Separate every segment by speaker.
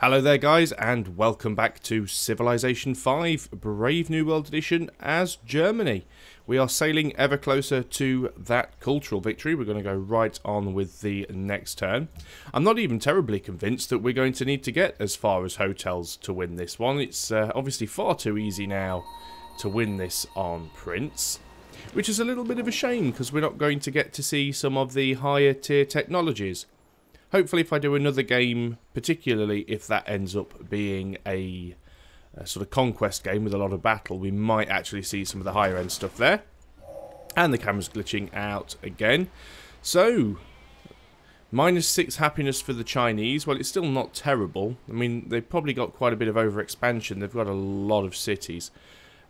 Speaker 1: Hello there guys, and welcome back to Civilization 5 Brave New World Edition as Germany. We are sailing ever closer to that cultural victory. We're going to go right on with the next turn. I'm not even terribly convinced that we're going to need to get as far as hotels to win this one. It's obviously far too easy now to win this on Prince, which is a little bit of a shame because we're not going to get to see some of the higher tier technologies. Hopefully if I do another game, particularly if that ends up being a sort of conquest game with a lot of battle, we might actually see some of the higher end stuff there. And the camera's glitching out again. So, -6 happiness for the Chinese. Well, it's still not terrible. I mean, they've probably got quite a bit of overexpansion. They've got a lot of cities.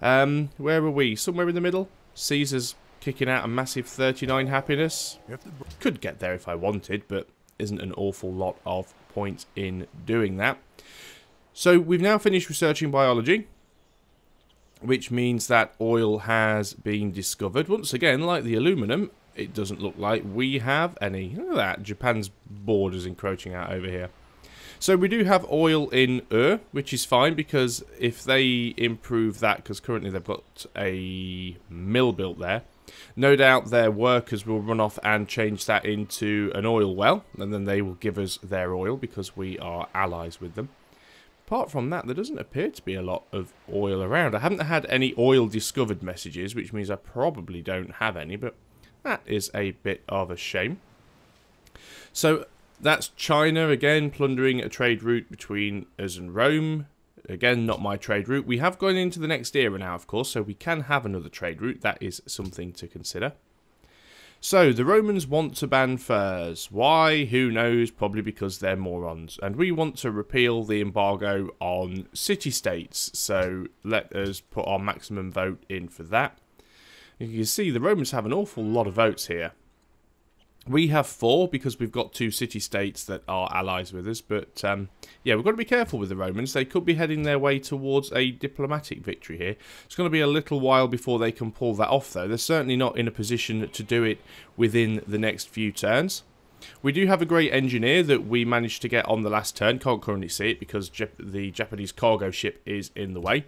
Speaker 1: Where are we? Somewhere in the middle? Caesar's kicking out a massive 39 happiness. Could get there if I wanted, but isn't an awful lot of point in doing that. So we've now finished researching biology, which means that oil has been discovered. Once again, like the aluminum, it doesn't look like we have any. Look at that, Japan's borders encroaching out over here. So we do have oil in which is fine, because if they improve that, because currently they've got a mill built there, no doubt their workers will run off and change that into an oil well, and then they will give us their oil because we are allies with them. Apart from that, there doesn't appear to be a lot of oil around. I haven't had any oil discovered messages, which means I probably don't have any, but that is a bit of a shame. So that's China again, plundering a trade route between us and Rome. Again, not my trade route. We have gone into the next era now, of course, so we can have another trade route. That is something to consider. So, the Romans want to ban furs. Why? Who knows? Probably because they're morons. And we want to repeal the embargo on city-states. So, let us put our maximum vote in for that. You can see the Romans have an awful lot of votes here. We have 4 because we've got 2 city-states that are allies with us. But, yeah, we've got to be careful with the Romans. They could be heading their way towards a diplomatic victory here. It's going to be a little while before they can pull that off, though. They're certainly not in a position to do it within the next few turns. We do have a great engineer that we managed to get on the last turn. Can't currently see it because the Japanese cargo ship is in the way.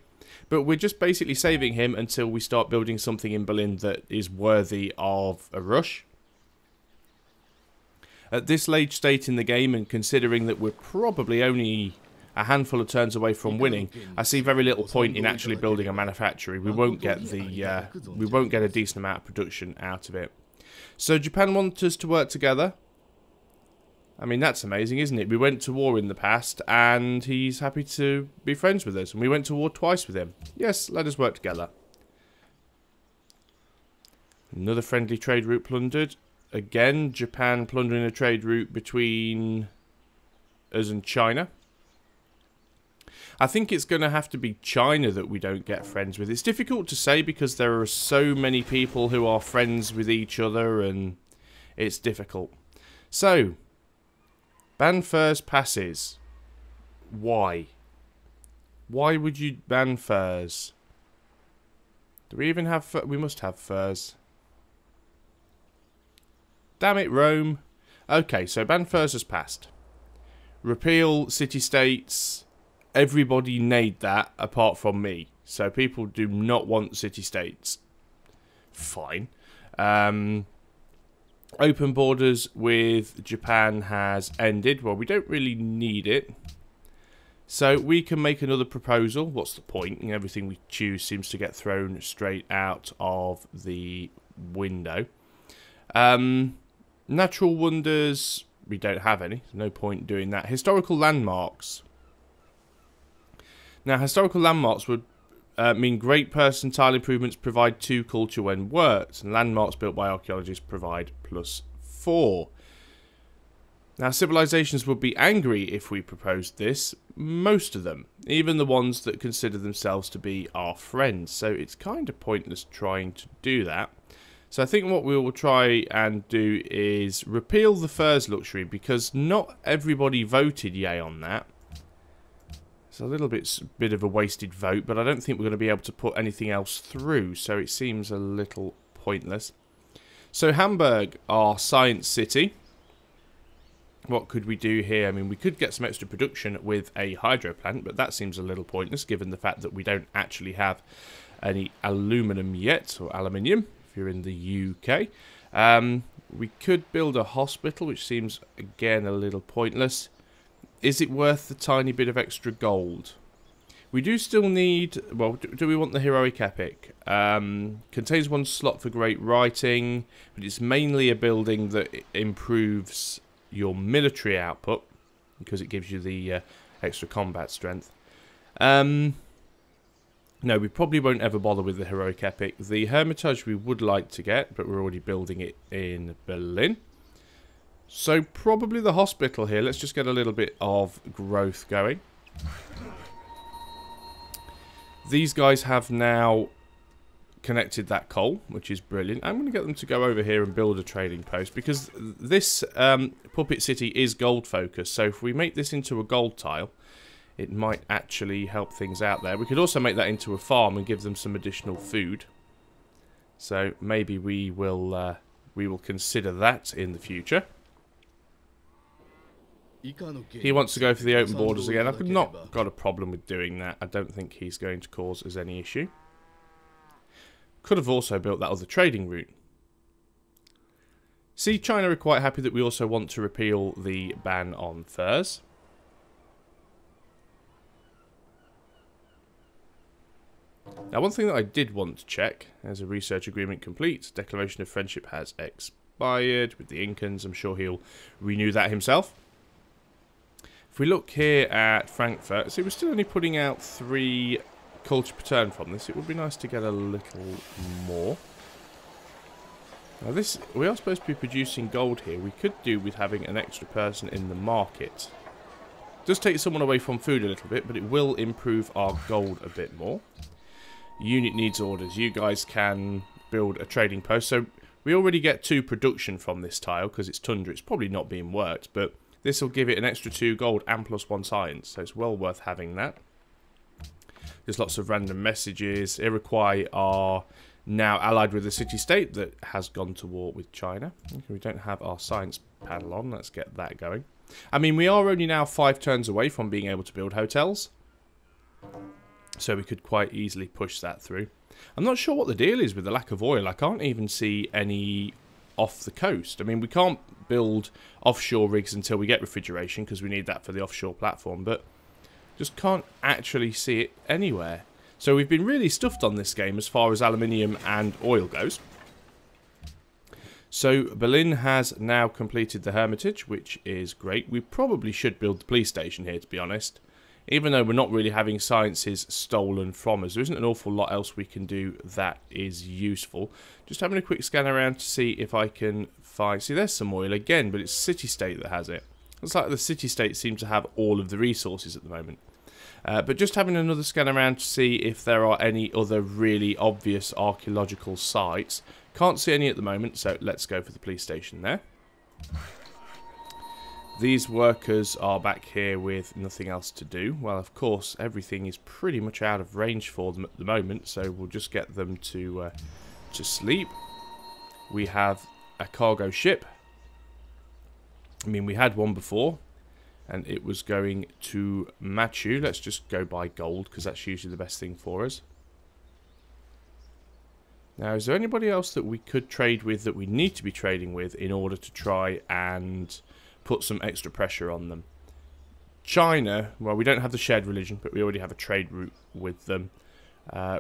Speaker 1: But we're just basically saving him until we start building something in Berlin that is worthy of a rush. At this late state in the game, and considering that we're probably only a handful of turns away from winning, I see very little point in actually building a manufactory. We won't get a decent amount of production out of it. So Japan wants us to work together. I mean, that's amazing, isn't it? We went to war in the past, and he's happy to be friends with us. And we went to war twice with him. Yes, let us work together. Another friendly trade route plundered. Again, Japan plundering a trade route between us and China. I think it's going to have to be China that we don't get friends with. It's difficult to say because there are so many people who are friends with each other, and it's difficult. So, ban furs passes. Why? Why would you ban furs? Do we even have furs? We must have furs. Damn it, Rome. Okay, so ban furs has passed. Repeal city-states. Everybody neighed that, apart from me. So people do not want city-states. Fine. Open borders with Japan has ended. Well, we don't really need it. So we can make another proposal. What's the point? Everything we choose seems to get thrown straight out of the window. Natural wonders, we don't have any. There's no point doing that. Historical landmarks. Now, historical landmarks would mean great percentile improvements provide 2 culture when worked. And landmarks built by archaeologists provide +4. Now, civilizations would be angry if we proposed this. Most of them. Even the ones that consider themselves to be our friends. So it's kind of pointless trying to do that. So I think what we will try and do is repeal the furs luxury, because not everybody voted yay on that. It's a little bit of a wasted vote, but I don't think we're going to be able to put anything else through, so it seems a little pointless. So Hamburg, our science city. What could we do here? I mean, we could get some extra production with a hydro plant, but that seems a little pointless given the fact that we don't actually have any aluminum yet, or aluminium, if you're in the UK. We could build a hospital, which seems, again, a little pointless. Is it worth the tiny bit of extra gold? We do still need... Well, do we want the heroic epic? Contains 1 slot for great writing, but it's mainly a building that improves your military output because it gives you the extra combat strength. No, we probably won't ever bother with the heroic epic. The Hermitage we would like to get, but we're already building it in Berlin. So probably the hospital here. Let's just get a little bit of growth going. These guys have now connected that coal, which is brilliant. I'm going to get them to go over here and build a trading post because this puppet city is gold focused. So if we make this into a gold tile, it might actually help things out there. We could also make that into a farm and give them some additional food. So maybe we will consider that in the future. He wants to go for the open borders again. I've not got a problem with doing that. I don't think he's going to cause us any issue. Could have also built that other trading route. See, China are quite happy that we also want to repeal the ban on furs. Now, one thing that I did want to check, there's a research agreement complete. Declaration of friendship has expired with the Incans. I'm sure he'll renew that himself. If we look here at Frankfurt, see, we're still only putting out 3 culture per turn from this. It would be nice to get a little more. Now this, we are supposed to be producing gold here. We could do with having an extra person in the market. It does take someone away from food a little bit, but it will improve our gold a bit more. Unit needs orders. You guys can build a trading post. So we already get 2 production from this tile because it's tundra. It's probably not being worked, but this will give it an extra 2 gold and +1 science. So it's well worth having that. There's lots of random messages. Iroquois are now allied with a city-state that has gone to war with China. Okay, we don't have our science panel on. Let's get that going. I mean, we are only now 5 turns away from being able to build hotels. So we could quite easily push that through. I'm not sure what the deal is with the lack of oil. I can't even see any off the coast. I mean, we can't build offshore rigs until we get refrigeration because we need that for the offshore platform, but just can't actually see it anywhere. So we've been really stuffed on this game as far as aluminium and oil goes. So Berlin has now completed the Hermitage, which is great. We probably should build the police station here, to be honest. Even though we're not really having sciences stolen from us. There isn't an awful lot else we can do that is useful. Just having a quick scan around to see if I can find... See, there's some oil again, but it's city-state that has it. Looks like the city-state seems to have all of the resources at the moment. But just having another scan around to see if there are any other really obvious archaeological sites. Can't see any at the moment, so let's go for the police station there. These workers are back here with nothing else to do. Well, of course, everything is pretty much out of range for them at the moment, so we'll just get them to sleep. We have a cargo ship. I mean, we had one before, and it was going to Machu. Let's just go buy gold, because that's usually the best thing for us. Now, is there anybody else that we could trade with that we need to be trading with in order to try and put some extra pressure on them? China, well, we don't have the shared religion, but we already have a trade route with them.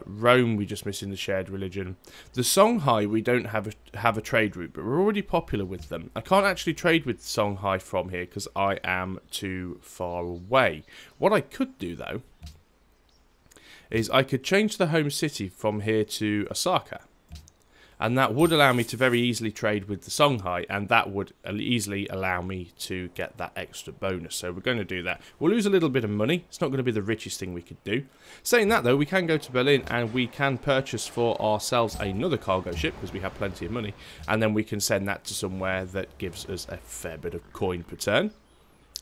Speaker 1: Rome, we just missing the shared religion. The Songhai, we don't have a trade route, but we're already popular with them. I can't actually trade with Songhai from here because I am too far away. What I could do, though, is I could change the home city from here to Osaka. And that would allow me to very easily trade with the Songhai, and that would easily allow me to get that extra bonus. So we're going to do that. We'll lose a little bit of money. It's not going to be the richest thing we could do. Saying that, though, we can go to Berlin and we can purchase for ourselves another cargo ship because we have plenty of money. And then we can send that to somewhere that gives us a fair bit of coin per turn.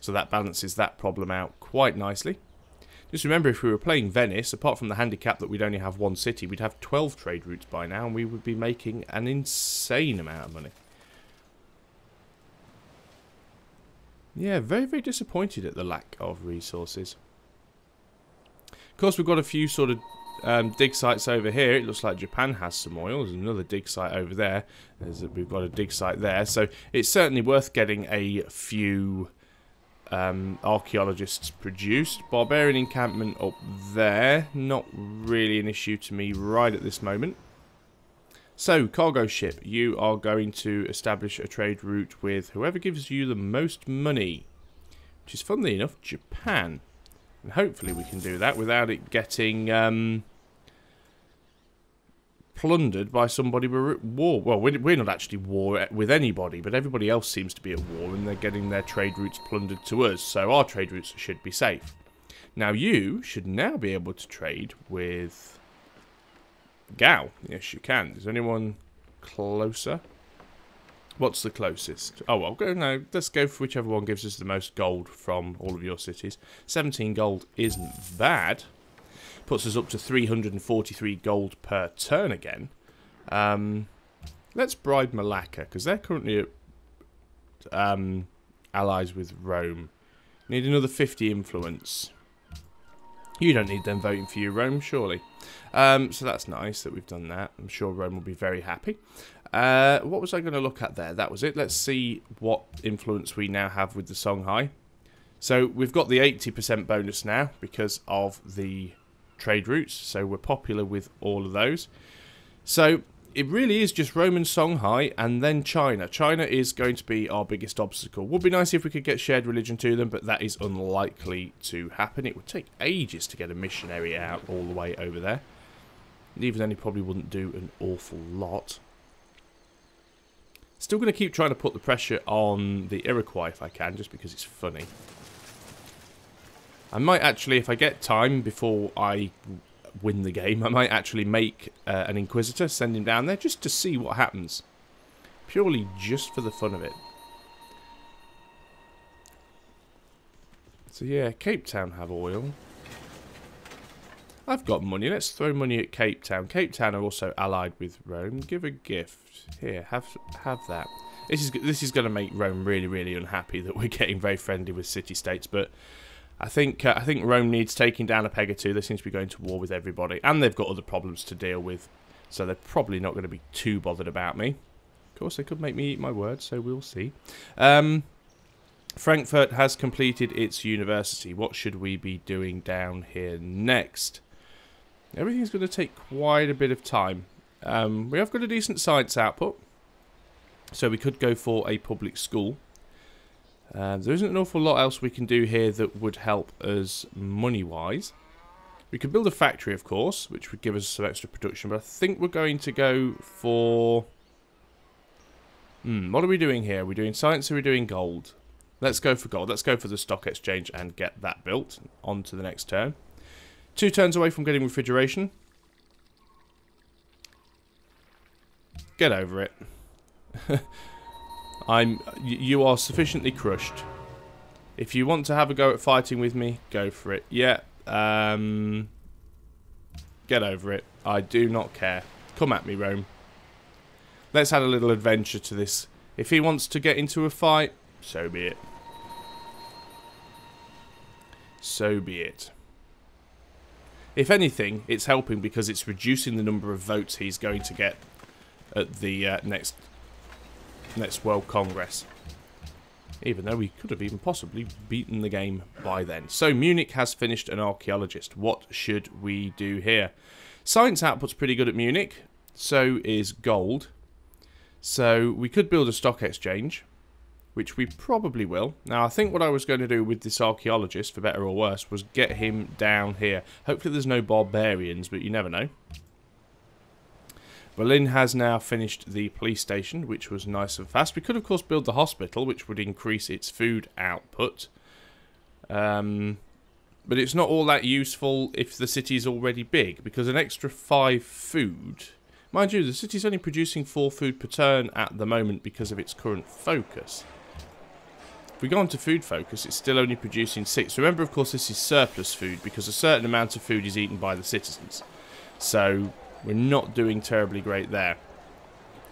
Speaker 1: So that balances that problem out quite nicely. Just remember, if we were playing Venice, apart from the handicap that we'd only have one city, we'd have 12 trade routes by now, and we would be making an insane amount of money. Yeah, very, very disappointed at the lack of resources. Of course, we've got a few sort of dig sites over here. It looks like Japan has some oil. There's another dig site over there. We've got a dig site there. So it's certainly worth getting a few archaeologists produced. Barbarian encampment up there. Not really an issue to me right at this moment. So, cargo ship. You are going to establish a trade route with whoever gives you the most money. Which is, funnily enough, Japan. And hopefully we can do that without it getting plundered by somebody we're at war. Well, we're not actually war with anybody, but everybody else seems to be at war, and they're getting their trade routes plundered to us, so our trade routes should be safe. Now, you should now be able to trade with Gao. Yes, you can. Is anyone closer? What's the closest? Oh, well, let's go for whichever one gives us the most gold from all of your cities. 17 gold isn't bad. Puts us up to 343 gold per turn again. Let's bribe Malacca, because they're currently allies with Rome. Need another 50 influence. You don't need them voting for you, Rome, surely. So that's nice that we've done that. I'm sure Rome will be very happy. What was I going to look at there? That was it. Let's see what influence we now have with the Songhai. So we've got the 80% bonus now because of the trade routes. So we're popular with all of those. So it really is just Rome and Songhai and then China. China is going to be our biggest obstacle. Would be nice if we could get shared religion to them, but that is unlikely to happen. It would take ages to get a missionary out all the way over there. And even then, he probably wouldn't do an awful lot. Still going to keep trying to put the pressure on the Iroquois if I can, just because it's funny. I might actually, if I get time before I win the game, I might actually make an Inquisitor, send him down there just to see what happens. Purely just for the fun of it. So yeah, Cape Town have oil. I've got money. Let's throw money at Cape Town. Cape Town are also allied with Rome. Give a gift. Here, have that. This is going to make Rome really, really unhappy that we're getting very friendly with city-states, but I think Rome needs taking down a peg or two. They seem to be going to war with everybody, and they've got other problems to deal with, so they're probably not going to be too bothered about me. Of course, they could make me eat my words, so we'll see. Frankfurt has completed its university. What should we be doing down here next? Everything's going to take quite a bit of time. We have got a decent science output, so we could go for a public school. There isn't an awful lot else we can do here that would help us money-wise. We could build a factory, of course, which would give us some extra production, but I think we're going to go for... what are we doing here? Are we doing science or are we doing gold? Let's go for gold. Let's go for the stock exchange and get that built. On to the next turn. 2 turns away from getting refrigeration. Get over it. You are sufficiently crushed. If you want to have a go at fighting with me, go for it. Yeah. Get over it. I do not care. Come at me, Rome. Let's add a little adventure to this. If he wants to get into a fight, so be it. So be it. If anything, it's helping because it's reducing the number of votes he's going to get at the next World Congress. Even though we could have even possibly beaten the game by then. So Munich has finished an archaeologist. What should we do here? Science output's pretty good at Munich. So is gold. So we could build a stock exchange, which we probably will. Now I think what I was going to do with this archaeologist, for better or worse, was get him down here. Hopefully there's no barbarians, but you never know. Berlin has now finished the police station, which was nice and fast. We could, of course, build the hospital, which would increase its food output. But it's not all that useful if the city is already big, because an extra 5 food... Mind you, the city's only producing 4 food per turn at the moment because of its current focus. If we go on to food focus, it's still only producing 6. Remember, of course, this is surplus food, because a certain amount of food is eaten by the citizens. So... we're not doing terribly great there.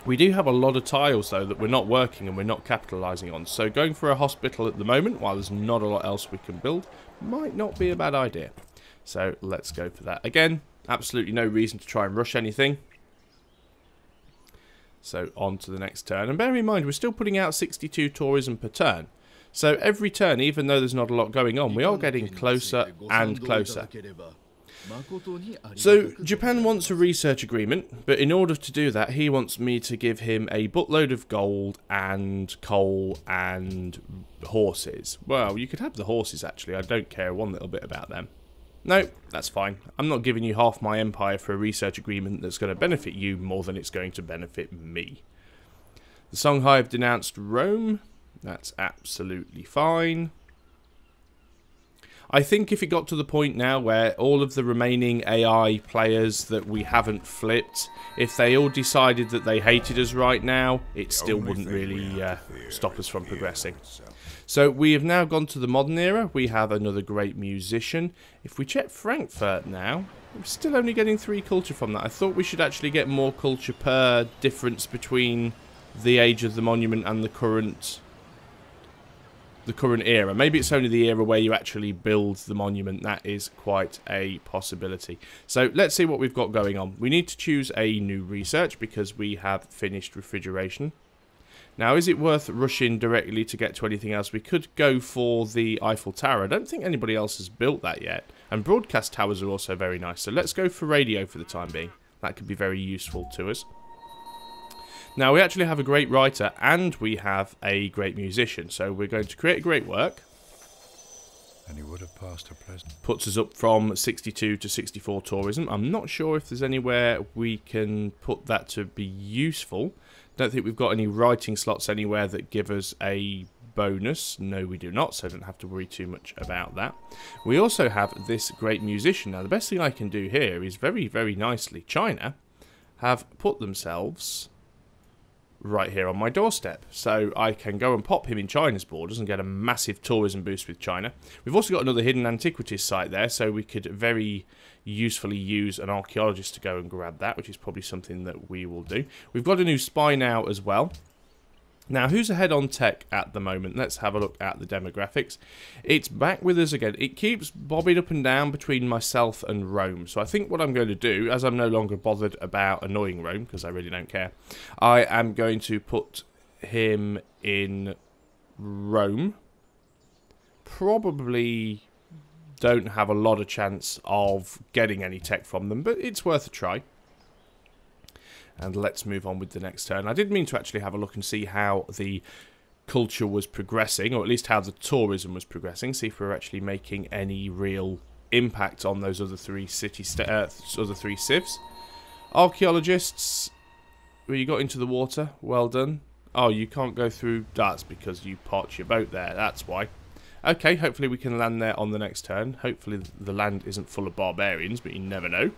Speaker 1: We do have a lot of tiles, though, that we're not working and we're not capitalising on. So going for a hospital at the moment, while there's not a lot else we can build, might not be a bad idea. So let's go for that. Again, absolutely no reason to try and rush anything. So on to the next turn. And bear in mind, we're still putting out 62 tourism per turn. So every turn, even though there's not a lot going on, we are getting closer and closer. So Japan wants a research agreement, but in order to do that, he wants me to give him a buttload of gold and coal and horses. Well, you could have the horses, actually. I don't care one little bit about them. No, that's fine. I'm not giving you half my empire for a research agreement that's going to benefit you more than it's going to benefit me. The Songhai have denounced Rome. That's absolutely fine. I think if it got to the point now where all of the remaining AI players that we haven't flipped, if they all decided that they hated us right now, it still wouldn't really stop us from progressing. So we have now gone to the modern era. We have another great musician. If we check Frankfurt now, we're still only getting 3 culture from that. I thought we should actually get more culture per difference between the age of the monument and the current era. Maybe it's only the era where you actually build the monument. That is quite a possibility. So let's see what we've got going on. We need to choose a new research because we have finished refrigeration. Now, is it worth rushing directly to get to anything else? We could go for the Eiffel Tower. I don't think anybody else has built that yet. And broadcast towers are also very nice. So let's go for radio for the time being. That could be very useful to us. Now, we actually have a great writer and we have a great musician. So we're going to create a great work.
Speaker 2: And he would have passed a pleasant.
Speaker 1: Puts us up from 62 to 64 tourism. I'm not sure if there's anywhere we can put that to be useful. Don't think we've got any writing slots anywhere that give us a bonus. No, we do not, so I don't have to worry too much about that. We also have this great musician. Now, the best thing I can do here is very, very nicely. China have put themselves right here on my doorstep. So I can go and pop him in China's borders and get a massive tourism boost with China. We've also got another hidden antiquities site there, so we could very usefully use an archaeologist to go and grab that, which is probably something that we will do. We've got a new spy now as well. Now, who's ahead on tech at the moment? Let's have a look at the demographics. It's back with us again. It keeps bobbing up and down between myself and Rome. So I think what I'm going to do, as I'm no longer bothered about annoying Rome, because I really don't care, I am going to put him in Rome. Probably don't have a lot of chance of getting any tech from them, but it's worth a try. And let's move on with the next turn. I did mean to actually have a look and see how the culture was progressing, or at least how the tourism was progressing. See if we're actually making any real impact on those other 3 other 3 civs. Archaeologists, well, you got into the water. Well done. Oh, you can't go through. That's because you parked your boat there. That's why. Okay, hopefully we can land there on the next turn. Hopefully the land isn't full of barbarians, but you never know.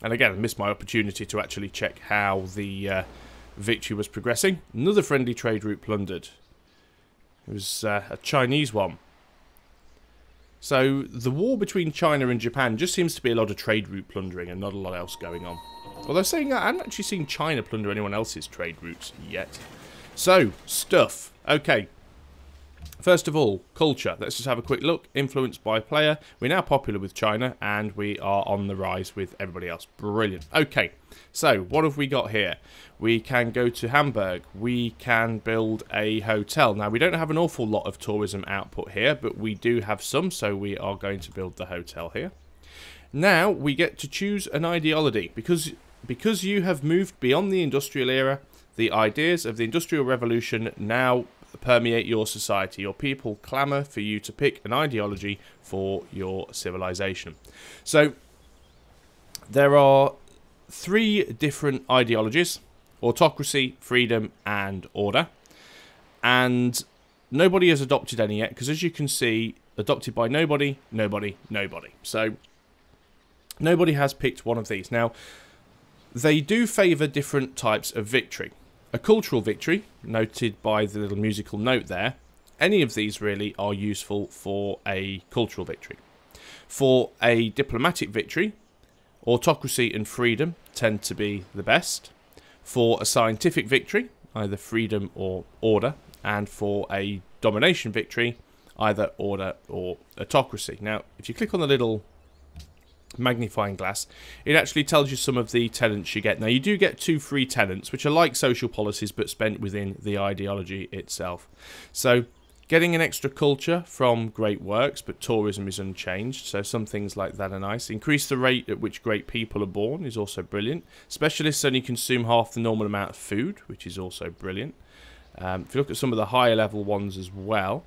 Speaker 1: And again, I missed my opportunity to actually check how the victory was progressing. Another friendly trade route plundered. It was a Chinese one. So the war between China and Japan just seems to be a lot of trade route plundering and not a lot else going on. Although saying that, I haven't actually seen China plunder anyone else's trade routes yet. So, stuff. Okay. First of all, culture. Let's just have a quick look. Influenced by player. We're now popular with China, and we are on the rise with everybody else. Brilliant. Okay, so what have we got here? We can go to Hamburg. We can build a hotel. Now, we don't have an awful lot of tourism output here, but we do have some, so we are going to build the hotel here. Now, we get to choose an ideology. Because you have moved beyond the industrial era, the ideas of the Industrial Revolution now permeate your society. Your people clamour for you to pick an ideology for your civilization. So there are 3 different ideologies: autocracy, freedom, and order. And nobody has adopted any yet, because as you can see, adopted by nobody, nobody, nobody. So nobody has picked one of these. Now, they do favour different types of victory. A cultural victory, noted by the little musical note there. Any of these really are useful for a cultural victory. For a diplomatic victory, Autocracy and freedom tend to be the best. For a scientific victory, either freedom or order. And for a domination victory, either order or autocracy. Now, if you click on the little magnifying glass, it actually tells you some of the tenants you get. Now, you do get 2 free tenants, which are like social policies, but spent within the ideology itself. So, getting an extra culture from great works, but tourism is unchanged, so some things like that are nice. Increase the rate at which great people are born is also brilliant. Specialists only consume half the normal amount of food, which is also brilliant. If you look at some of the higher level ones as well,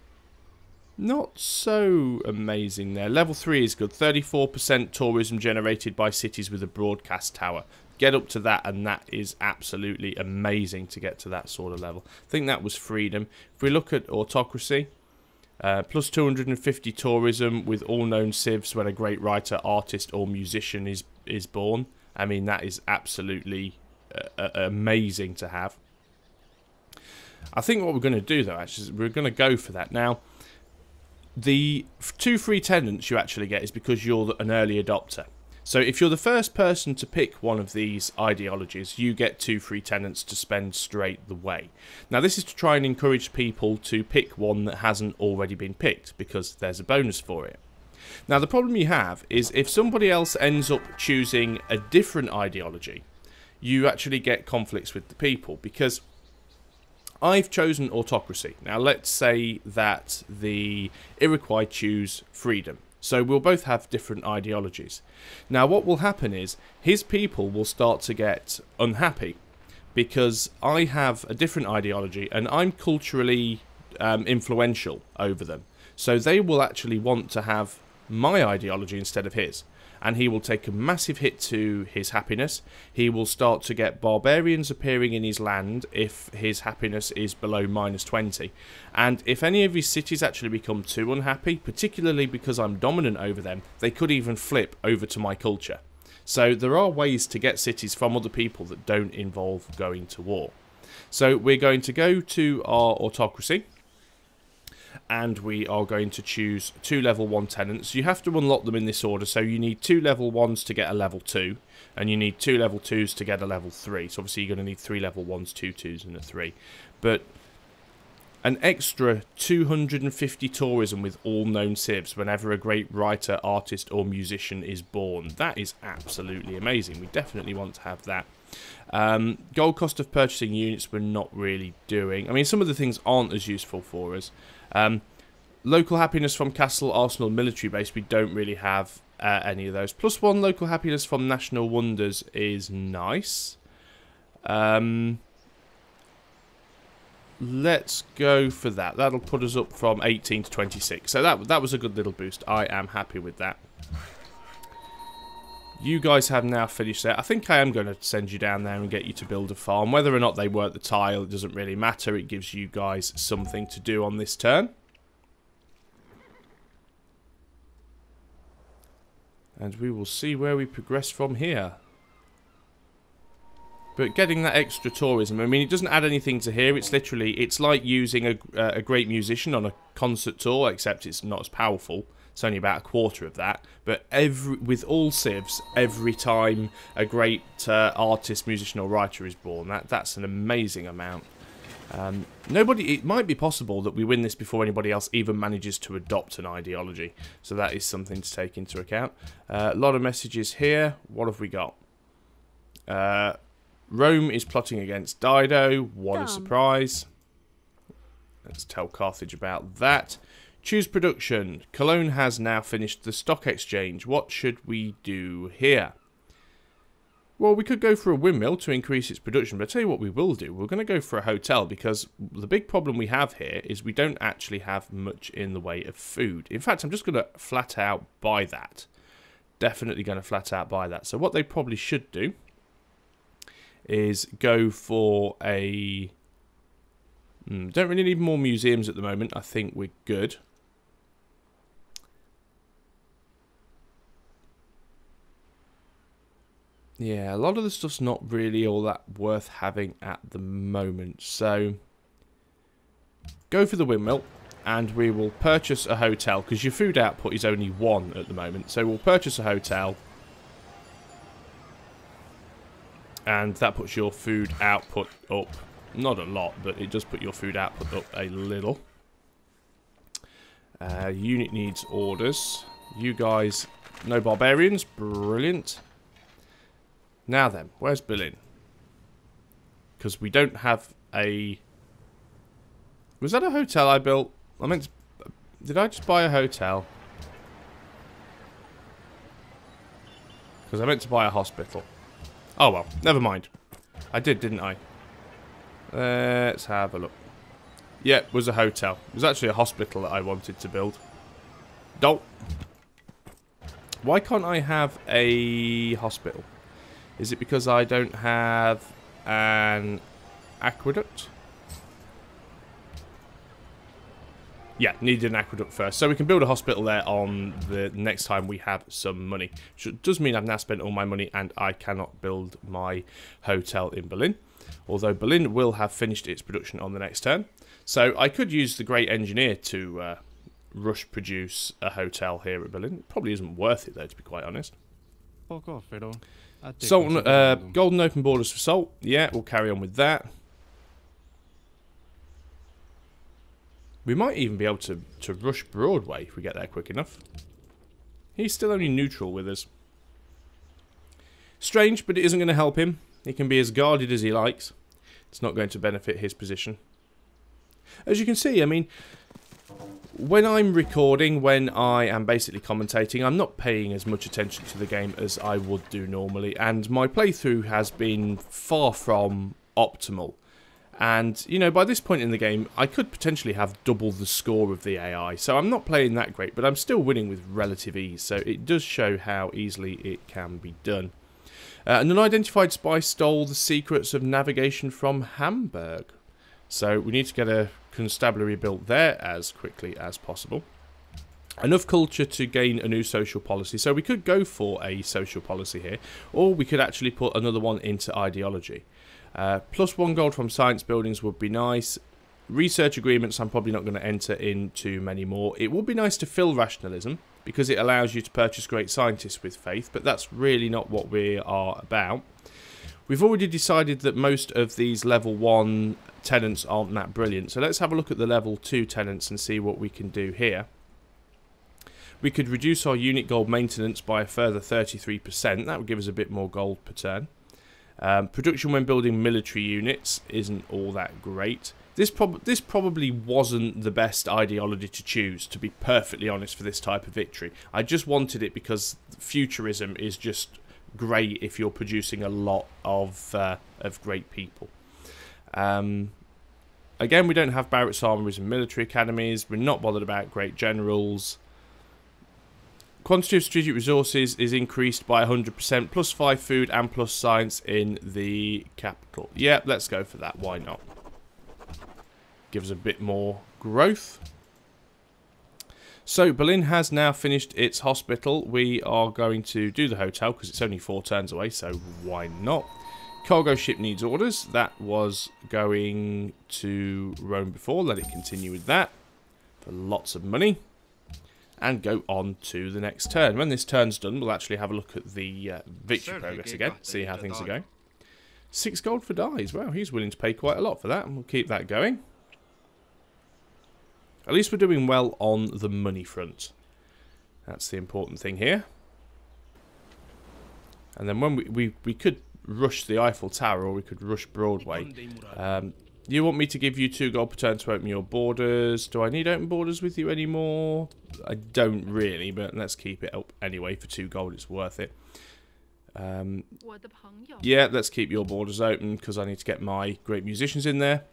Speaker 1: not so amazing there. Level 3 is good. 34% tourism generated by cities with a broadcast tower. Get up to that, and that is absolutely amazing to get to that sort of level. I think that was freedom. If we look at autocracy, plus 250 tourism with all known civs when a great writer, artist or musician is born. I mean, that is absolutely amazing to have. I think what we're going to do, though, actually, is we're going to go for that. Now, the 2 free tenants you actually get is because you're an early adopter. So if you're the first person to pick one of these ideologies, you get 2 free tenants to spend straight the way. Now, this is to try and encourage people to pick one that hasn't already been picked, because there's a bonus for it. Now, the problem you have is if somebody else ends up choosing a different ideology, you actually get conflicts with the people, because I've chosen autocracy. Now, let's say that the Iroquois choose freedom. So we'll both have different ideologies. Now, what will happen is his people will start to get unhappy because I have a different ideology and I'm culturally influential over them. So they will actually want to have my ideology instead of his. And he will take a massive hit to his happiness. He will start to get barbarians appearing in his land if his happiness is below -20. And if any of his cities actually become too unhappy, particularly because I'm dominant over them, they could even flip over to my culture. So there are ways to get cities from other people that don't involve going to war. So we're going to go to our autocracy. And we are going to choose 2 level 1 tenants. You have to unlock them in this order, so you need 2 level 1s to get a level 2, and you need 2 level 2s to get a level 3. So obviously you're going to need 3 level 1s, 2 2s and a 3. But an extra 250 tourism with all known civs whenever a great writer, artist or musician is born. That is absolutely amazing. We definitely want to have that. Gold cost of purchasing units we're not really doing. I mean, some of the things aren't as useful for us. Local happiness from castle, arsenal, military base, we don't really have any of those. +1 local happiness from national wonders is nice. Let's go for that. That'll put us up from 18 to 26. So that was a good little boost. I am happy with that. You guys have now finished there. I think I am going to send you down there and get you to build a farm. Whether or not they work the tile, it doesn't really matter. It gives you guys something to do on this turn. And we will see where we progress from here. But getting that extra tourism, I mean, it doesn't add anything to here. It's literally, it's like using a great musician on a concert tour, except it's not as powerful. It's only about a quarter of that. But with all civs, every time a great artist, musician or writer is born, that's an amazing amount. It might be possible that we win this before anybody else even manages to adopt an ideology. So that is something to take into account. A lot of messages here. What have we got? Rome is plotting against Dido. What a surprise. Let's tell Carthage about that. Choose production. Cologne has now finished the stock exchange. What should we do here? Well, we could go for a windmill to increase its production, but I'll tell you what we will do. We're going to go for a hotel because the big problem we have here is we don't actually have much in the way of food. In fact, I'm just going to flat out buy that. Definitely going to flat out buy that. So what they probably should do is go for a... don't really need more museums at the moment. I think we're good. Yeah, a lot of the stuff's not really all that worth having at the moment. So, go for the windmill, and we will purchase a hotel, because your food output is only 1 at the moment. So we'll purchase a hotel, And that puts your food output up. Not a lot, but it does put your food output up a little. Unit needs orders. You guys, no barbarians. Brilliant. Now then, where's Berlin? Because we don't have a... Was that a hotel I built? I meant to... Did I just buy a hotel? Because I meant to buy a hospital. Oh well, never mind. I did, didn't I? Let's have a look. Yeah, it was a hotel. It was actually a hospital that I wanted to build. Don't. Why can't I have a hospital? Is it because I don't have an aqueduct? Yeah, needed an aqueduct first. So we can build a hospital there on the next time we have some money. Which does mean I've now spent all my money and I cannot build my hotel in Berlin. Although Berlin will have finished its production on the next turn. So I could use the Great Engineer to rush produce a hotel here at Berlin. It probably isn't worth it though, to be quite honest. Salt, golden open borders for salt. Yeah, we'll carry on with that. We might even be able to rush Broadway if we get there quick enough. He's still only neutral with us. Strange, but it isn't going to help him. He can be as guarded as he likes. It's not going to benefit his position. As you can see, I mean, when I'm recording, when I am basically commentating, I'm not paying as much attention to the game as I would do normally. And my playthrough has been far from optimal. And, you know, by this point in the game, I could potentially have double the score of the AI. So I'm not playing that great, but I'm still winning with relative ease. So it does show how easily it can be done. An unidentified spy stole the secrets of navigation from Hamburg. So we need to get a constabulary built there as quickly as possible. Enough culture to gain a new social policy. So we could go for a social policy here. Or we could actually put another one into ideology. Plus 1 gold from science buildings would be nice. Research agreements I'm probably not going to enter into many more. It would be nice to fill rationalism because it allows you to purchase great scientists with faith, but that's really not what we are about. We've already decided that most of these level 1 tenants aren't that brilliant, so let's have a look at the level 2 tenants and see what we can do here. We could reduce our unit gold maintenance by a further 33%. That would give us a bit more gold per turn. Production when building military units isn't all that great. This probably wasn't the best ideology to choose, to be perfectly honest, for this type of victory. I just wanted it because futurism is just great if you're producing a lot of great people. Again, we don't have barracks, armories and military academies. We're not bothered about great generals. Quantity of strategic resources is increased by 100%, plus 5 food and plus science in the capital. Yeah, let's go for that. Why not? Gives a bit more growth. So, Berlin has now finished its hospital. We are going to do the hotel because it's only 4 turns away, so why not? Cargo ship needs orders. That was going to Rome before. Let it continue with that for lots of money. And go on to the next turn. When this turn's done, we'll actually have a look at the victory progress again, see how things are going. 6 gold for dyes. Wow, he's willing to pay quite a lot for that, and we'll keep that going. At least we're doing well on the money front. That's the important thing here. And then when we could rush the Eiffel Tower, or we could rush Broadway. You want me to give you 2 gold per turn to open your borders. Do I need open borders with you anymore? I don't really, but let's keep it up anyway. For 2 gold, it's worth it. Yeah, let's keep your borders open because I need to get my great musicians in there.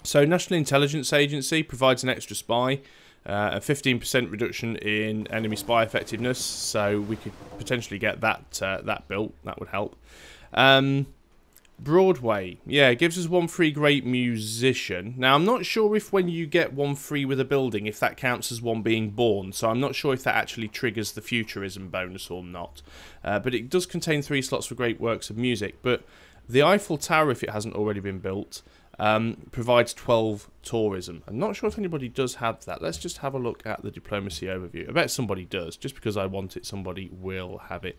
Speaker 1: So, National Intelligence Agency provides an extra spy. A 15% reduction in enemy spy effectiveness. So, we could potentially get that built. That would help. Broadway, yeah, it gives us 1 free great musician. Now, I'm not sure if when you get 1 free with a building, if that counts as 1 being born. So I'm not sure if that actually triggers the futurism bonus or not. But it does contain 3 slots for great works of music. But the Eiffel Tower, if it hasn't already been built, provides 12 tourism. I'm not sure if anybody does have that. Let's just have a look at the diplomacy overview. I bet somebody does. Just because I want it, somebody will have it.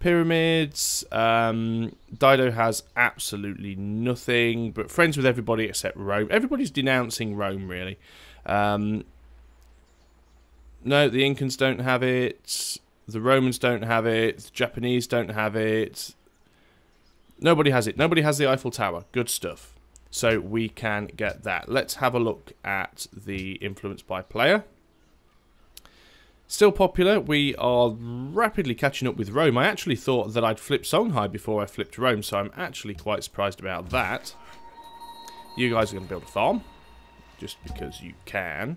Speaker 1: Pyramids. Dido has absolutely nothing, but friends with everybody except Rome. Everybody's denouncing Rome, really. No, the Incans don't have it. The Romans don't have it. The Japanese don't have it. Nobody has it. Nobody has the Eiffel Tower. Good stuff. So we can get that. Let's have a look at the influence by player. Still popular. We are rapidly catching up with Rome. I actually thought that I'd flip Songhai before I flipped Rome, so I'm actually quite surprised about that. You guys are going to build a farm, just because you can.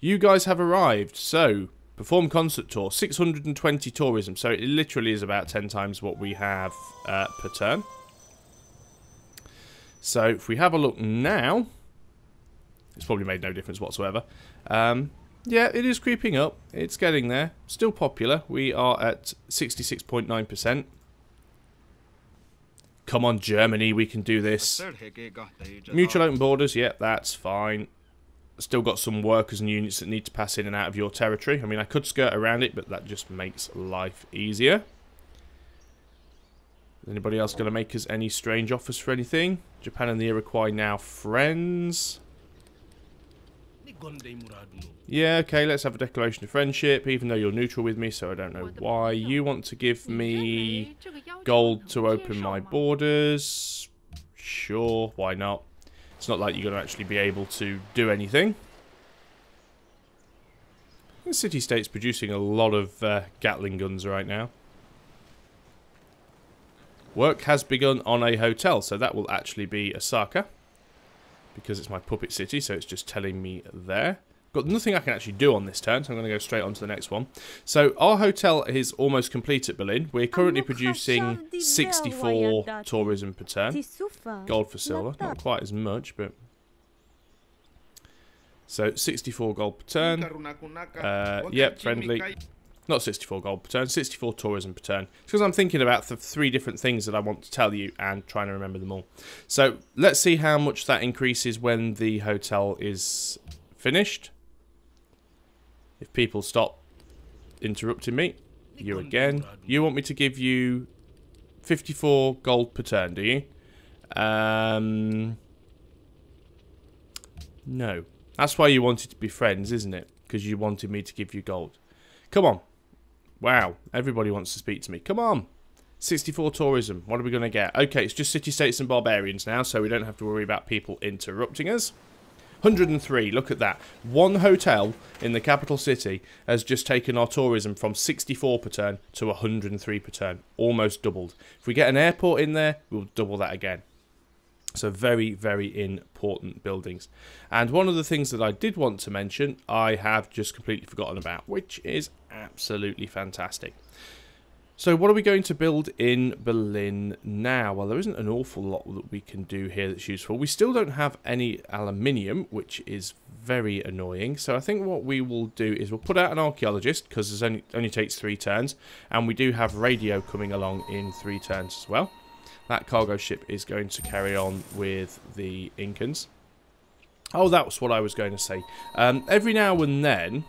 Speaker 1: You guys have arrived, so perform concert tour, 620 tourism, so it literally is about 10 times what we have per turn. So if we have a look now, it's probably made no difference whatsoever. Yeah, it is creeping up. It's getting there. Still popular. We are at 66.9%. Come on, Germany, we can do this. Mutual open borders, yep, that's fine. Still got some workers and units that need to pass in and out of your territory. I mean, I could skirt around it, but that just makes life easier. Is anybody else going to make us any strange offers for anything? Japan and the Iroquois now friends. Yeah, okay, let's have a declaration of friendship, even though you're neutral with me, so I don't know why. You want to give me gold to open my borders. Sure, why not? It's not like you're going to actually be able to do anything. The city-state's producing a lot of Gatling guns right now. Work has begun on a hotel, so that will actually be Osaka. Because it's my puppet city, so it's just telling me there. Got nothing I can actually do on this turn, so I'm going to go straight on to the next one. So our hotel is almost complete at Berlin. We're currently producing 64 tourism per turn. Gold for silver, not quite as much, but... So 64 gold per turn. Yep, friendly. Not 64 gold per turn, 64 tourism per turn. It's because I'm thinking about the 3 different things that I want to tell you and trying to remember them all. So let's see how much that increases when the hotel is finished. If people stop interrupting me. You again. You want me to give you 54 gold per turn, do you? No. That's why you wanted to be friends, isn't it? Because you wanted me to give you gold. Come on. Wow, everybody wants to speak to me. Come on. 64 tourism. What are we going to get? Okay, it's just city-states and barbarians now, so we don't have to worry about people interrupting us. 103, look at that. One hotel in the capital city has just taken our tourism from 64 per turn to 103 per turn. Almost doubled. If we get an airport in there, we'll double that again. So very, very important buildings. And one of the things that I did want to mention, I have just completely forgotten about, which is absolutely fantastic. So what are we going to build in Berlin now? Well, there isn't an awful lot that we can do here that's useful. We still don't have any aluminium, which is very annoying. So I think what we will do is we'll put out an archaeologist, because it only takes 3 turns. And we do have radio coming along in 3 turns as well. That cargo ship is going to carry on with the Incans. Oh, that was what I was going to say. Every now and then,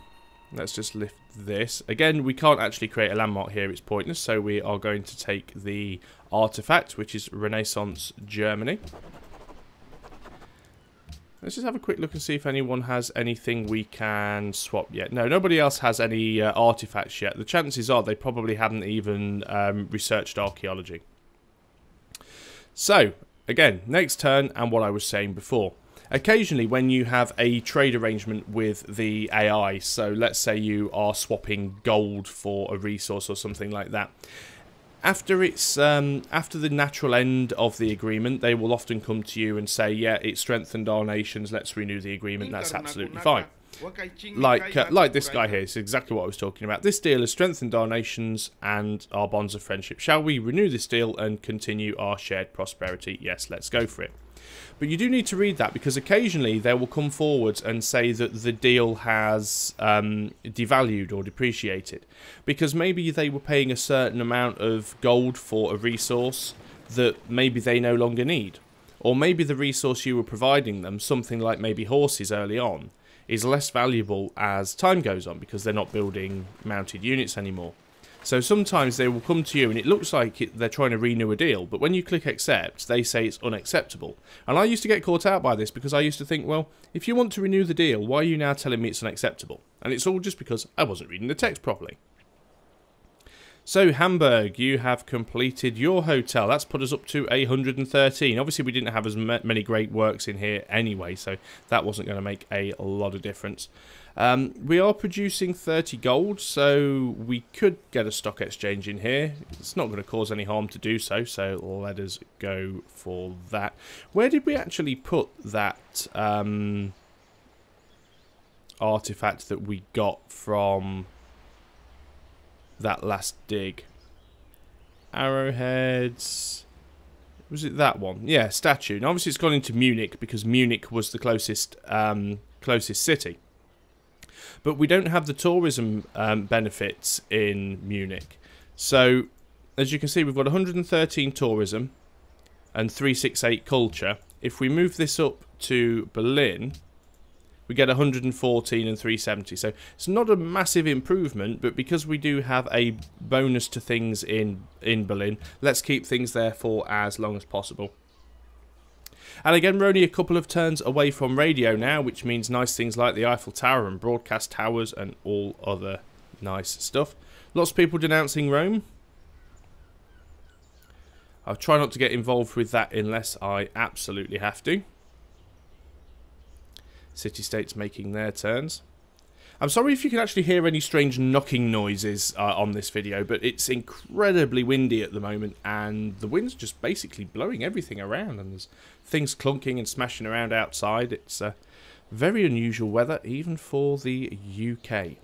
Speaker 1: let's just lift this. Again, we can't actually create a landmark here. It's pointless. So we are going to take the artifact, which is Renaissance Germany. Let's just have a quick look and see if anyone has anything we can swap yet. No, nobody else has any artifacts yet. The chances are they probably haven't even researched archaeology. So, again, next turn and what I was saying before. Occasionally when you have a trade arrangement with the AI, so let's say you are swapping gold for a resource or something like that. After the natural end of the agreement, they will often come to you and say, yeah, it strengthened our nations, let's renew the agreement, that's absolutely fine. Like this guy here, it's exactly what I was talking about. This deal has strengthened our nations and our bonds of friendship. Shall we renew this deal and continue our shared prosperity? Yes, let's go for it. But you do need to read that, because occasionally they will come forward and say that the deal has devalued or depreciated. Because maybe they were paying a certain amount of gold for a resource that maybe they no longer need. Or maybe the resource you were providing them, something like maybe horses early on, is less valuable as time goes on because they're not building mounted units anymore. So sometimes they will come to you and it looks like they're trying to renew a deal, but when you click accept, they say it's unacceptable. And I used to get caught out by this because I used to think, well, if you want to renew the deal, why are you now telling me it's unacceptable? And it's all just because I wasn't reading the text properly. So Hamburg, you have completed your hotel. That's put us up to 113. Obviously we didn't have as many great works in here anyway, so that wasn't going to make a lot of difference. We are producing 30 gold, so we could get a stock exchange in here. It's not going to cause any harm to do so, so let us go for that. Where did we actually put that artifact that we got from that last dig? Arrowheads. Was it that one? Yeah, statue. Now obviously it's gone into Munich because Munich was the closest city. But we don't have the tourism benefits in Munich. So, as you can see, we've got 113 tourism and 368 culture. If we move this up to Berlin, we get 114 and 370. So, it's not a massive improvement, but because we do have a bonus to things in Berlin, let's keep things there for as long as possible. And again, we're only a couple of turns away from radio now, which means nice things like the Eiffel Tower and broadcast towers and all other nice stuff. Lots of people denouncing Rome. I'll try not to get involved with that unless I absolutely have to. City-states making their turns. I'm sorry if you can actually hear any strange knocking noises on this video, but it's incredibly windy at the moment, and the wind's just basically blowing everything around, and there's things clunking and smashing around outside. It's very unusual weather, even for the UK.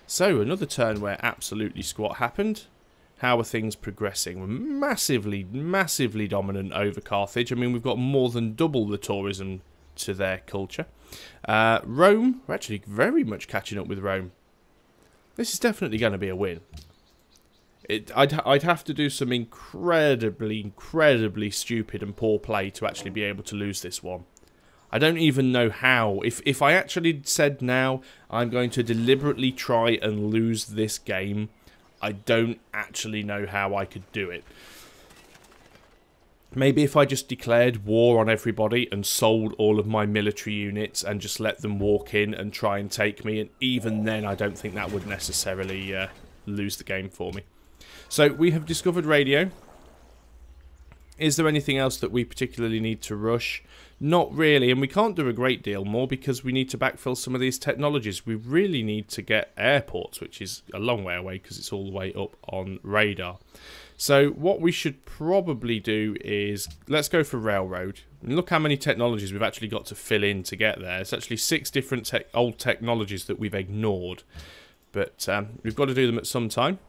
Speaker 1: So, another turn where absolutely squat happened. How are things progressing? We're massively, massively dominant over Carthage. I mean, we've got more than double the tourism to their culture. Rome, we're actually very much catching up with Rome. This is definitely going to be a win. I'd have to do some incredibly stupid and poor play to actually be able to lose this one. I don't even know how. If I actually said now I'm going to deliberately try and lose this game, I don't actually know how I could do it. Maybe if I just declared war on everybody and sold all of my military units and just let them walk in and try and take me, and even then I don't think that would necessarily lose the game for me. So we have discovered radio. Is there anything else that we particularly need to rush? Not really, and we can't do a great deal more because we need to backfill some of these technologies. We really need to get airports, which is a long way away because it's all the way up on radar. So what we should probably do is, let's go for railroad. And look how many technologies we've actually got to fill in to get there. It's actually 6 different old technologies that we've ignored. But we've got to do them at some time.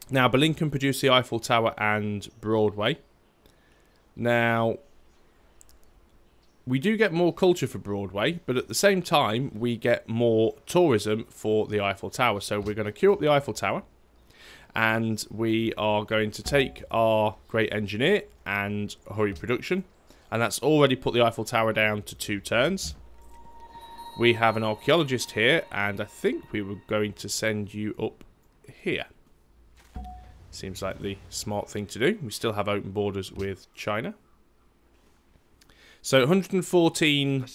Speaker 1: Now, Berlin can produce the Eiffel Tower and Broadway. Now, we do get more culture for Broadway, but at the same time, we get more tourism for the Eiffel Tower. So we're going to queue up the Eiffel Tower. And we are going to take our Great Engineer and hurry production. And that's already put the Eiffel Tower down to 2 turns. We have an archaeologist here, and I think we were going to send you up here. Seems like the smart thing to do. We still have open borders with China. So 114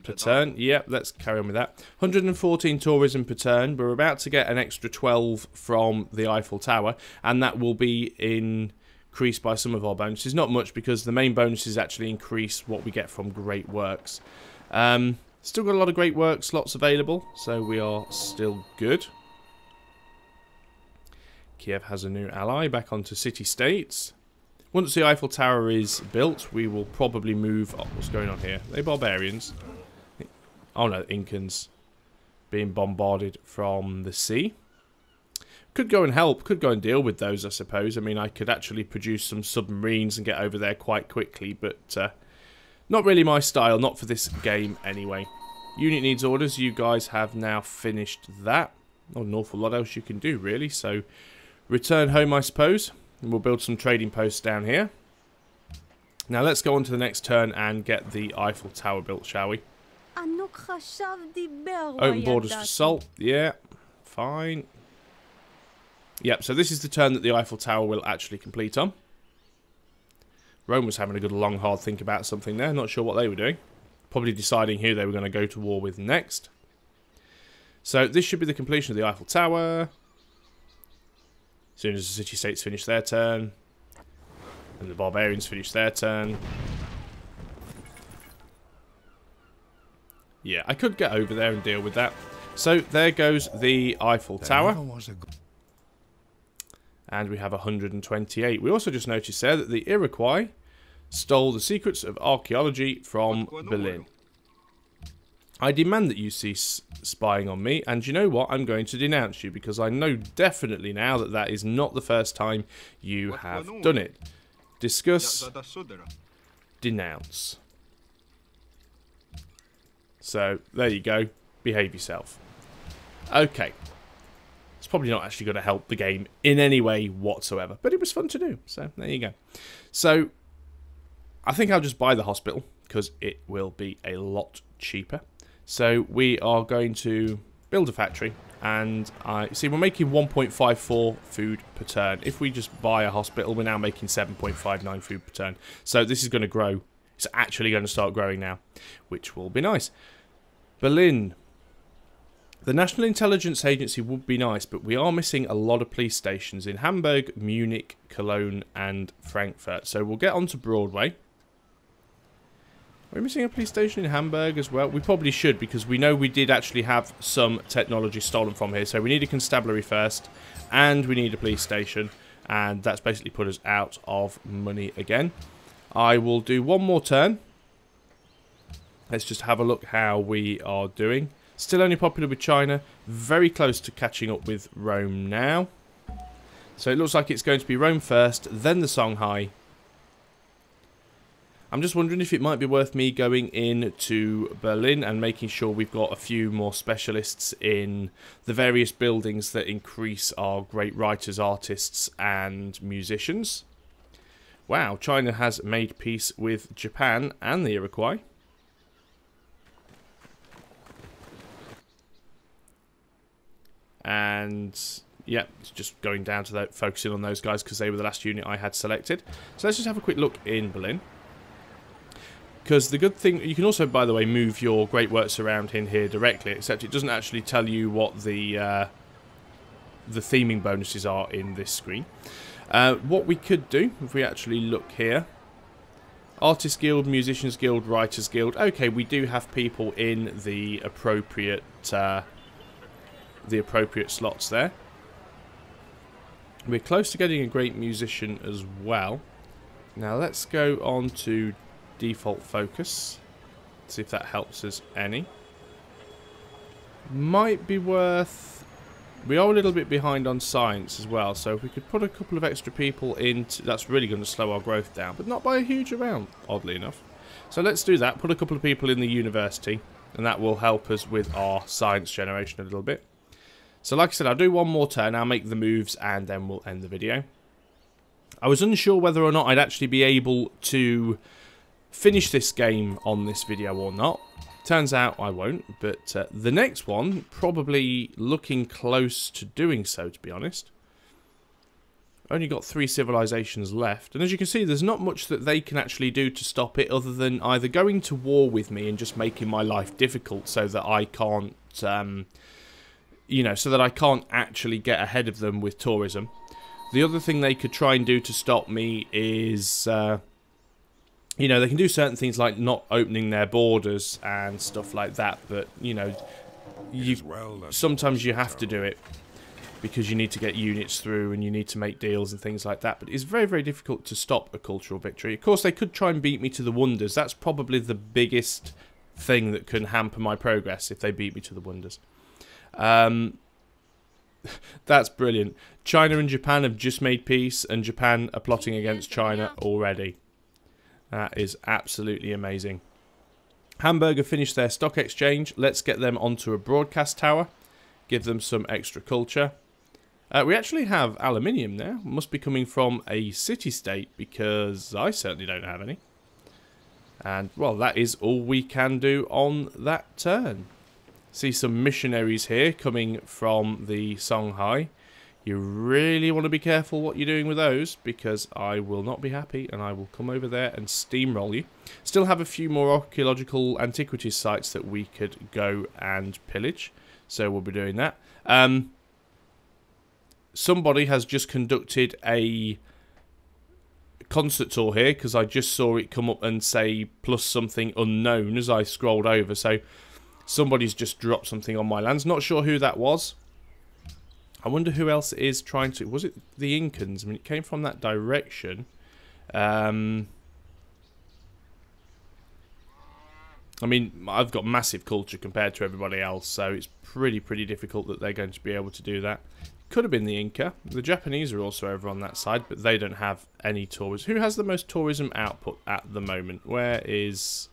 Speaker 1: per turn. Yep, let's carry on with that. 114 tourism per turn. We're about to get an extra 12 from the Eiffel Tower, and that will be increased by some of our bonuses. Not much, because the main bonuses actually increase what we get from Great Works. Still got a lot of Great Works slots available, so we are still good. Kiev has a new ally back onto city-states. Once the Eiffel Tower is built, we will probably move... Oh, what's going on here? Are they barbarians? Oh no, Incans being bombarded from the sea. Could go and help, could go and deal with those, I suppose. I mean, I could actually produce some submarines and get over there quite quickly, but not really my style, not for this game anyway. Unit needs orders. You guys have now finished that. Not an awful lot else you can do, really, so return home, I suppose. And we'll build some trading posts down here. Now let's go on to the next turn and get the Eiffel Tower built, shall we? Open borders for salt. Yeah, fine. Yep, so this is the turn that the Eiffel Tower will actually complete on. Rome was having a good long hard think about something there. Not sure what they were doing. Probably deciding who they were going to go to war with next. So this should be the completion of the Eiffel Tower. As soon as the city-states finish their turn. And the barbarians finish their turn. Yeah, I could get over there and deal with that. So there goes the Eiffel Tower. And we have 128. We also just noticed there that the Iroquois stole the secrets of archaeology from Berlin. I demand that you cease spying on me, and you know what? I'm going to denounce you, because I know definitely now that that is not the first time you have done it. Discuss, denounce. So, there you go. Behave yourself. Okay. It's probably not actually going to help the game in any way whatsoever, but it was fun to do, so there you go. So, I think I'll just buy the hospital, because it will be a lot cheaper. So, we are going to build a factory, and see, we're making 1.54 food per turn. If we just buy a hospital, we're now making 7.59 food per turn. So, this is going to grow. It's actually going to start growing now, which will be nice. Berlin. The National Intelligence Agency would be nice, but we are missing a lot of police stations in Hamburg, Munich, Cologne, and Frankfurt. So we'll get on to Broadway. We're missing a police station in Hamburg as well. We probably should, because we know we did actually have some technology stolen from here. So we need a constabulary first, and we need a police station. And that's basically put us out of money again. I will do one more turn. Let's just have a look how we are doing. Still only popular with China. Very close to catching up with Rome now. So it looks like it's going to be Rome first, then the Songhai. I'm just wondering if it might be worth me going in to Berlin and making sure we've got a few more specialists in the various buildings that increase our great writers, artists, and musicians. Wow, China has made peace with Japan and the Iroquois. And yeah, it's just going down to that, focusing on those guys because they were the last unit I had selected. So let's just have a quick look in Berlin. Because the good thing, you can also, by the way, move your great works around in here directly, except it doesn't actually tell you what the theming bonuses are in this screen. What we could do, if we actually look here, Artist Guild, Musicians Guild, Writers Guild. Okay, we do have people in the appropriate slots there. We're close to getting a great musician as well. Now let's go on to default focus. See if that helps us any. Might be worth... We are a little bit behind on science as well, so if we could put a couple of extra people in, that's really going to slow our growth down, but not by a huge amount, oddly enough. So let's do that, put a couple of people in the university, and that will help us with our science generation a little bit. So like I said, I'll do one more turn, I'll make the moves, and then we'll end the video. I was unsure whether or not I'd actually be able to finish this game on this video or not. Turns out I won't, but the next one, probably looking close to doing so, to be honest. Only got 3 civilizations left, and as you can see, there's not much that they can actually do to stop it other than either going to war with me and just making my life difficult so that I can't, you know, so that I can't actually get ahead of them with tourism. The other thing they could try and do to stop me is... you know, they can do certain things like not opening their borders and stuff like that, but, you know, sometimes you have to do it because you need to get units through and you need to make deals and things like that. But it's very, very difficult to stop a cultural victory. Of course, they could try and beat me to the wonders. That's probably the biggest thing that can hamper my progress if they beat me to the wonders. That's brilliant. China and Japan have just made peace, and Japan are plotting against China already. That is absolutely amazing. Hamburg have finished their stock exchange. Let's get them onto a broadcast tower. Give them some extra culture. We actually have aluminium now. Must be coming from a city-state because I certainly don't have any. And, well, that is all we can do on that turn. See some missionaries here coming from the Songhai. You really want to be careful what you're doing with those, because I will not be happy and I will come over there and steamroll you. Still have a few more archaeological antiquities sites that we could go and pillage, so we'll be doing that. Somebody has just conducted a concert tour here, because I just saw it come up and say plus something unknown as I scrolled over, so somebody's just dropped something on my lands. Not sure who that was. I wonder who else is trying to... Was it the Incans? I mean, it came from that direction. I mean, I've got massive culture compared to everybody else, so it's pretty difficult that they're going to be able to do that. Could have been the Inca. The Japanese are also over on that side, but they don't have any tourism. Who has the most tourism output at the moment? Where is...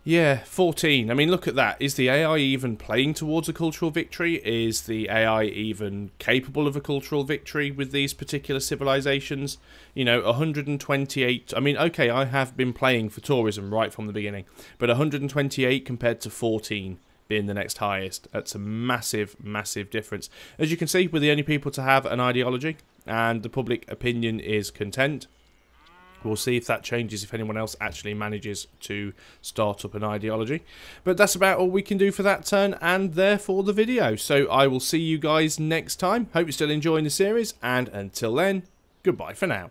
Speaker 1: Yeah, 14. I mean, look at that. Is the AI even playing towards a cultural victory? Is the AI even capable of a cultural victory with these particular civilizations? You know, 128... I mean, okay, I have been playing for tourism right from the beginning, but 128 compared to 14 being the next highest. That's a massive difference. As you can see, we're the only people to have an ideology, and the public opinion is content. We'll see if that changes, if anyone else actually manages to start up an ideology. But that's about all we can do for that turn, and therefore the video. So I will see you guys next time. Hope you're still enjoying the series, and until then, goodbye for now.